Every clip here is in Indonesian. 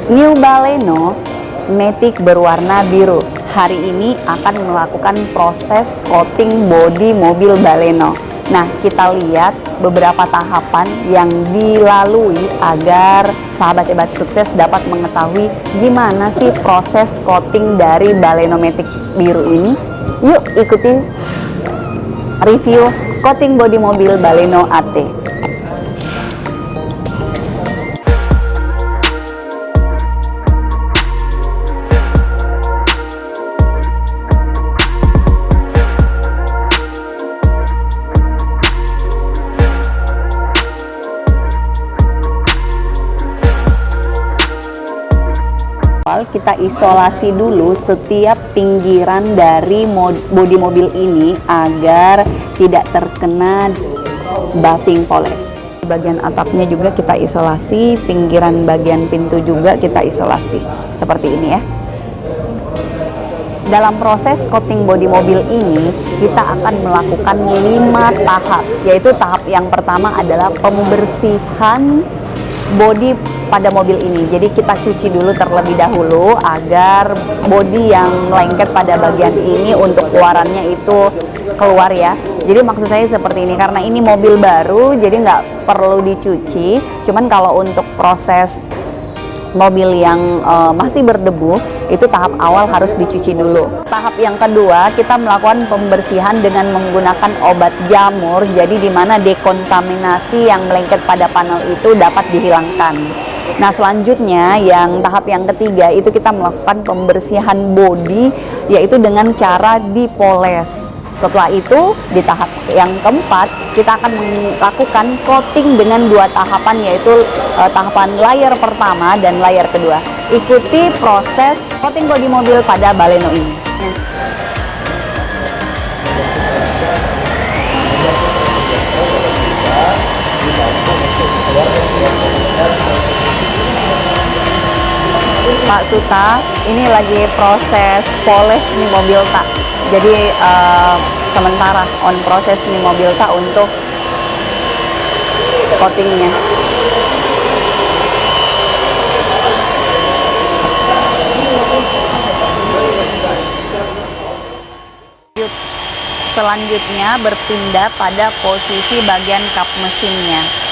New Baleno Matic berwarna biru hari ini akan melakukan proses coating bodi mobil Baleno. Nah, kita lihat beberapa tahapan yang dilalui agar sahabat hebat sukses dapat mengetahui gimana sih proses coating dari Baleno Matic biru ini. Yuk ikuti review coating bodi mobil Baleno AT. Kita isolasi dulu setiap pinggiran dari bodi mobil ini agar tidak terkena buffing poles. Bagian atapnya juga kita isolasi, pinggiran bagian pintu juga kita isolasi. Seperti ini ya. Dalam proses coating bodi mobil ini, kita akan melakukan 5 tahap, yaitu tahap yang pertama adalah pembersihan bodi pada mobil ini. Jadi kita cuci dulu terlebih dahulu agar bodi yang lengket pada bagian ini untuk keluarannya itu keluar ya. Jadi maksud saya seperti ini, karena ini mobil baru jadi nggak perlu dicuci. Cuman kalau untuk proses mobil yang masih berdebu itu tahap awal harus dicuci dulu. Tahap yang kedua kita melakukan pembersihan dengan menggunakan obat jamur, jadi dimana dekontaminasi yang melengket pada panel itu dapat dihilangkan. Nah, selanjutnya yang tahap yang ketiga itu kita melakukan pembersihan bodi, yaitu dengan cara dipoles. Setelah itu di tahap yang keempat kita akan melakukan coating dengan 2 tahapan, yaitu tahapan layer pertama dan layer kedua. Ikuti proses coating bodi mobil pada Baleno ini. Pak Suta, ini lagi proses poles nih mobil tak. Jadi sementara on proses nih mobil tak untuk coatingnya. Selanjutnya berpindah pada posisi bagian kap mesinnya.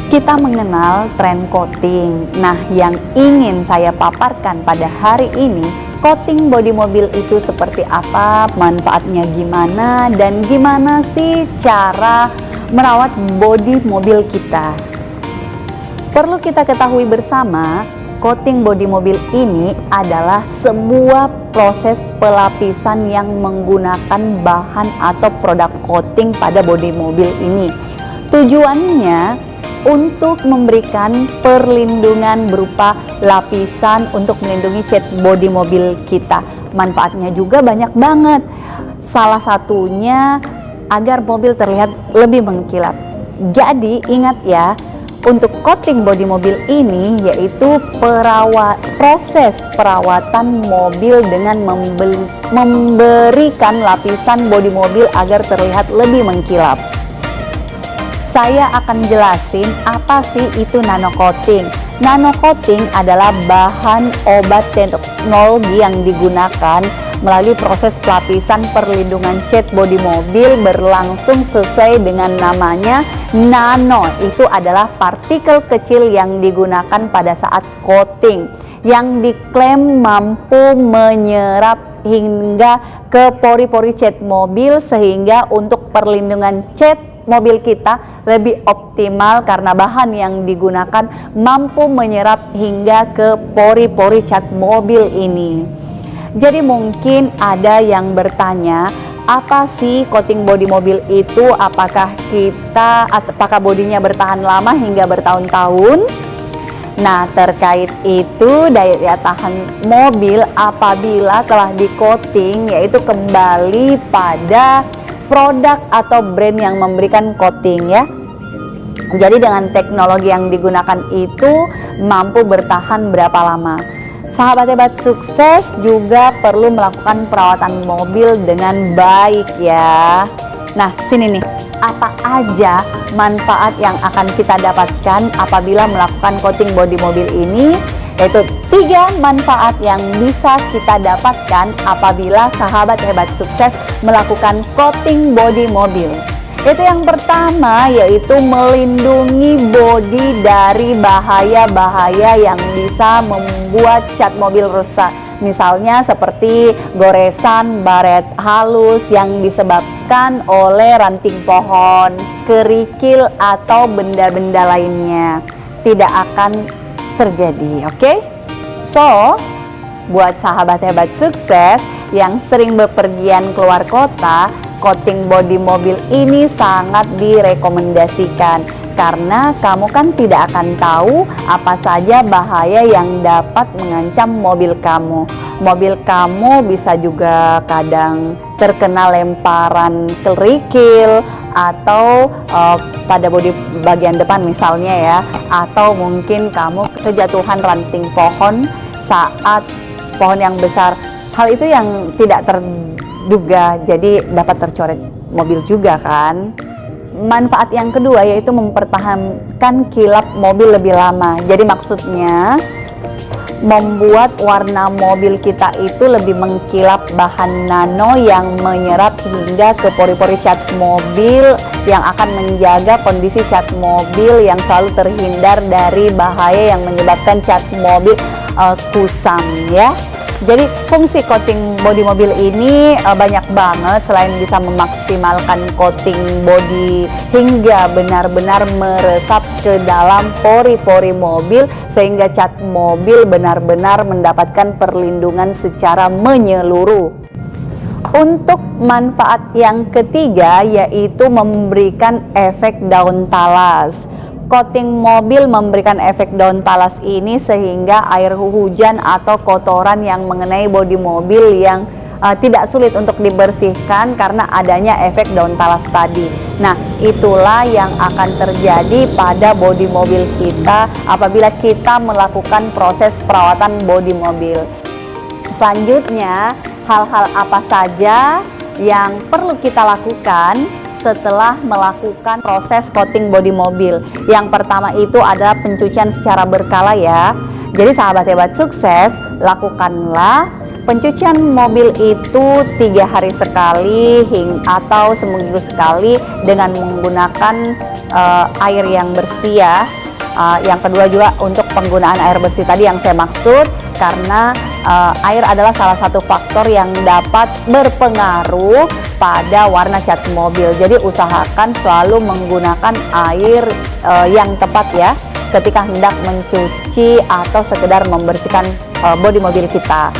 Kita mengenal tren coating. Nah, yang ingin saya paparkan pada hari ini, coating bodi mobil itu seperti apa, manfaatnya gimana, dan gimana sih cara merawat bodi mobil kita. Perlu kita ketahui bersama, coating bodi mobil ini adalah sebuah proses pelapisan yang menggunakan bahan atau produk coating pada bodi mobil ini. Tujuannya untuk memberikan perlindungan berupa lapisan untuk melindungi cat bodi mobil kita. Manfaatnya juga banyak banget. Salah satunya agar mobil terlihat lebih mengkilap. Jadi ingat ya, untuk coating bodi mobil ini yaitu proses perawatan mobil dengan memberikan lapisan bodi mobil agar terlihat lebih mengkilap. saya akan jelasin apa sih itu nano coating. Nano coating adalah bahan obat teknologi yang digunakan melalui proses pelapisan perlindungan cat bodi mobil berlangsung sesuai dengan namanya. Nano itu adalah partikel kecil yang digunakan pada saat coating yang diklaim mampu menyerap hingga ke pori-pori cat mobil, sehingga untuk perlindungan cat mobil kita lebih optimal karena bahan yang digunakan mampu menyerap hingga ke pori-pori cat mobil ini. Jadi mungkin ada yang bertanya, apa sih coating bodi mobil itu? Apakah bodinya bertahan lama hingga bertahun-tahun? Nah, terkait itu daya tahan mobil apabila telah di-coating yaitu kembali pada produk atau brand yang memberikan coating ya. Jadi dengan teknologi yang digunakan itu mampu bertahan berapa lama. Sahabat hebat sukses juga perlu melakukan perawatan mobil dengan baik ya. Nah, sini nih, apa aja manfaat yang akan kita dapatkan apabila melakukan coating bodi mobil ini? Yaitu 3 manfaat yang bisa kita dapatkan apabila sahabat hebat sukses melakukan coating bodi mobil. Itu yang pertama, yaitu melindungi bodi dari bahaya-bahaya yang bisa membuat cat mobil rusak. Misalnya seperti goresan, baret halus yang disebabkan oleh ranting pohon, kerikil, atau benda-benda lainnya. Tidak akan terjadi, oke? So, buat sahabat hebat sukses yang sering bepergian keluar kota, coating bodi mobil ini sangat direkomendasikan karena kamu kan tidak akan tahu apa saja bahaya yang dapat mengancam mobil kamu. Mobil kamu bisa juga kadang terkena lemparan kerikil atau pada bodi bagian depan misalnya ya, atau mungkin kamu kejatuhan ranting pohon saat pohon yang besar. Hal itu yang tidak terduga, jadi dapat tercoret mobil juga kan. Manfaat yang kedua yaitu mempertahankan kilap mobil lebih lama. Jadi maksudnya membuat warna mobil kita itu lebih mengkilap. Bahan nano yang menyerap hingga ke pori-pori cat mobil yang akan menjaga kondisi cat mobil yang selalu terhindar dari bahaya yang menyebabkan cat mobil kusam ya. Jadi fungsi coating bodi mobil ini banyak banget. Selain bisa memaksimalkan coating bodi hingga benar-benar meresap ke dalam pori-pori mobil sehingga cat mobil benar-benar mendapatkan perlindungan secara menyeluruh. Untuk manfaat yang ketiga yaitu memberikan efek daun talas. Coating mobil memberikan efek daun talas ini sehingga air hujan atau kotoran yang mengenai bodi mobil yang tidak sulit untuk dibersihkan karena adanya efek daun talas tadi. Nah, itulah yang akan terjadi pada bodi mobil kita apabila kita melakukan proses perawatan bodi mobil. Selanjutnya, hal-hal apa saja yang perlu kita lakukan setelah melakukan proses coating bodi mobil? Yang pertama itu adalah pencucian secara berkala ya. Jadi sahabat hebat sukses, lakukanlah pencucian mobil itu 3 hari sekali atau seminggu sekali dengan menggunakan air yang bersih ya. Yang kedua juga untuk penggunaan air bersih tadi yang saya maksud, karena air adalah salah satu faktor yang dapat berpengaruh pada warna cat mobil. Jadi usahakan selalu menggunakan air yang tepat ya ketika hendak mencuci atau sekedar membersihkan bodi mobil kita.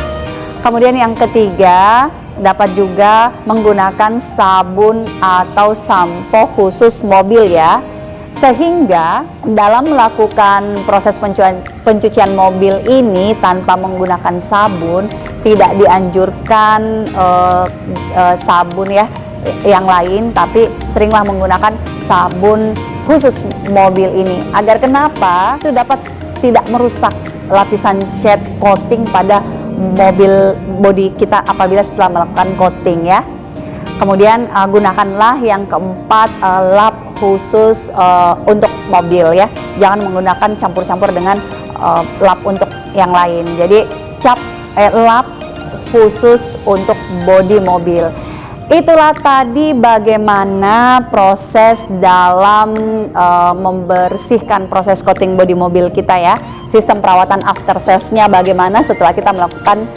Kemudian yang ketiga, dapat juga menggunakan sabun atau sampo khusus mobil ya. Sehingga dalam melakukan proses pencucian mobil ini tanpa menggunakan sabun, tidak dianjurkan sabun ya yang lain, tapi seringlah menggunakan sabun khusus mobil ini. Agar kenapa? Itu dapat tidak merusak lapisan cat coating pada mobil bodi kita apabila setelah melakukan coating ya. Kemudian gunakanlah yang keempat, lap khusus untuk mobil ya. Jangan menggunakan campur-campur dengan lap untuk yang lain. Jadi lap khusus untuk bodi mobil. Itulah tadi bagaimana proses dalam membersihkan proses coating bodi mobil kita ya. Sistem perawatan after sales-nya bagaimana setelah kita melakukan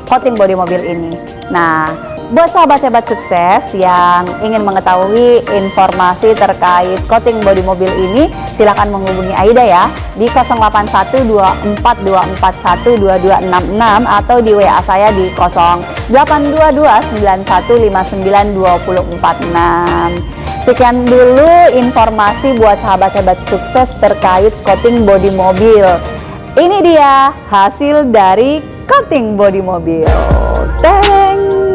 coating bodi mobil ini. Nah, buat sahabat hebat sukses yang ingin mengetahui informasi terkait coating bodi mobil ini, silakan menghubungi Aida ya di 081242412266 atau di WA saya di 082291592046. Sekian dulu informasi buat sahabat hebat sukses terkait coating bodi mobil. Ini dia hasil dari coating bodi mobil. Teng!